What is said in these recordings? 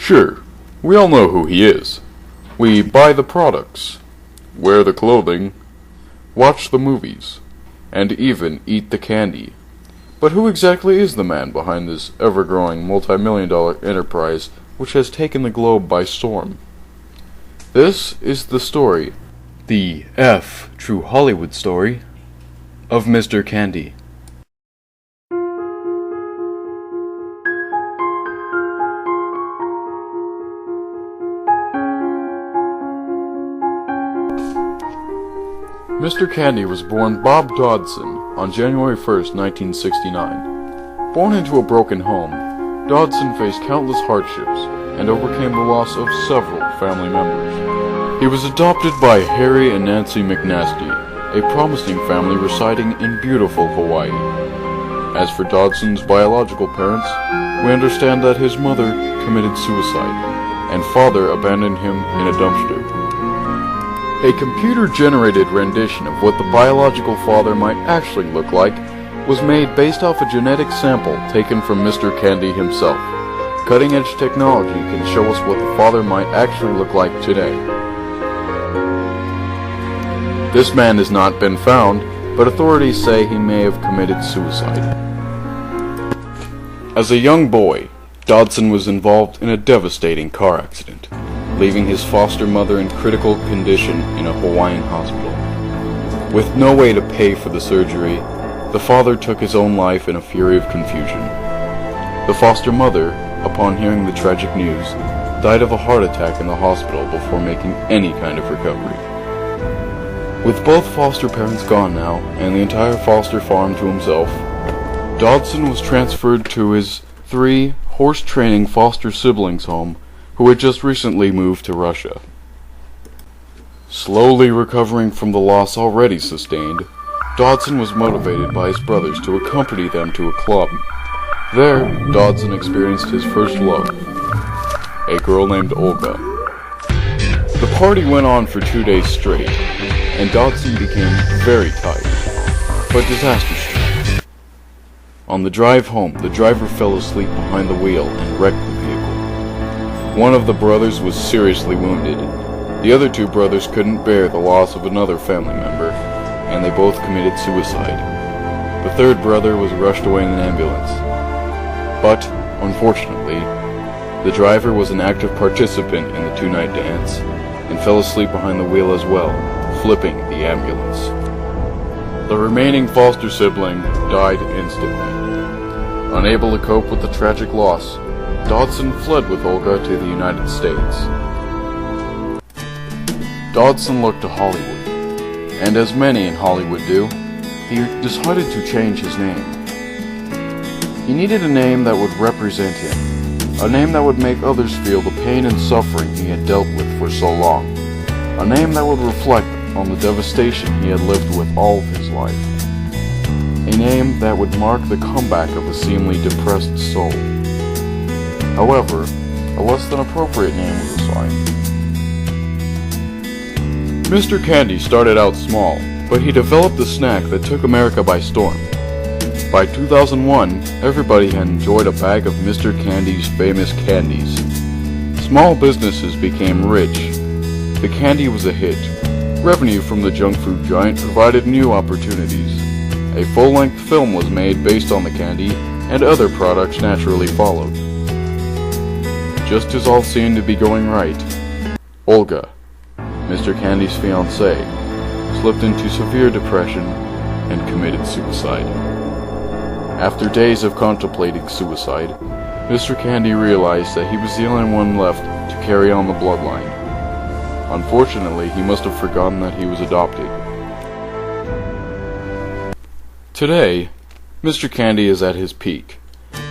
Sure, we all know who he is. We buy the products, wear the clothing, watch the movies, and even eat the candy. But who exactly is the man behind this ever-growing multi-million-dollar enterprise which has taken the globe by storm? This is the story, the true Hollywood story, of Mr. Candy. Mr. Candy was born Bob Dodson on January 1st, 1969. Born into a broken home, Dodson faced countless hardships and overcame the loss of several family members. He was adopted by Harry and Nancy McNasty, a promising family residing in beautiful Hawaii. As for Dodson's biological parents, we understand that his mother committed suicide and father abandoned him in a dumpster. A computer-generated rendition of what the biological father might actually look like was made based off a genetic sample taken from Mr. Candy himself. Cutting-edge technology can show us what the father might actually look like today. This man has not been found, but authorities say he may have committed suicide. As a young boy, Dodson was involved in a devastating car accident, leaving his foster mother in critical condition in a Hawaiian hospital. With no way to pay for the surgery, the father took his own life in a fury of confusion. The foster mother, upon hearing the tragic news, died of a heart attack in the hospital before making any kind of recovery. With both foster parents gone now, and the entire foster farm to himself, Dodson was transferred to his 3 horse-training foster siblings' home who had just recently moved to Russia. Slowly recovering from the loss already sustained, Dodson was motivated by his brothers to accompany them to a club. There, Dodson experienced his first love, a girl named Olga. The party went on for 2 days straight, and Dodson became very tired, but disaster struck. On the drive home, the driver fell asleep behind the wheel and wrecked the vehicle. One of the brothers was seriously wounded. The other 2 brothers couldn't bear the loss of another family member, and they both committed suicide. The 3rd brother was rushed away in an ambulance. But, unfortunately, the driver was an active participant in the 2-night dance, and fell asleep behind the wheel as well, flipping the ambulance. The remaining foster sibling died instantly. Unable to cope with the tragic loss, Dodson fled with Olga to the United States. Dodson looked to Hollywood, and as many in Hollywood do, he decided to change his name. He needed a name that would represent him, a name that would make others feel the pain and suffering he had dealt with for so long, a name that would reflect on the devastation he had lived with all of his life, a name that would mark the comeback of a seemingly depressed soul. However, a less than appropriate name was assigned. Mr. Candy started out small, but he developed a snack that took America by storm. By 2001, everybody had enjoyed a bag of Mr. Candy's famous candies. Small businesses became rich. The candy was a hit. Revenue from the junk food giant provided new opportunities. A full-length film was made based on the candy, and other products naturally followed. Just as all seemed to be going right, Olga, Mr. Candy's fiancée, slipped into severe depression and committed suicide. After days of contemplating suicide, Mr. Candy realized that he was the only one left to carry on the bloodline. Unfortunately, he must have forgotten that he was adopted. Today, Mr. Candy is at his peak.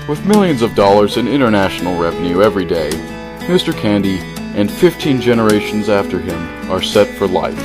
With millions of dollars in international revenue every day, Mr. Candy and 15 generations after him are set for life.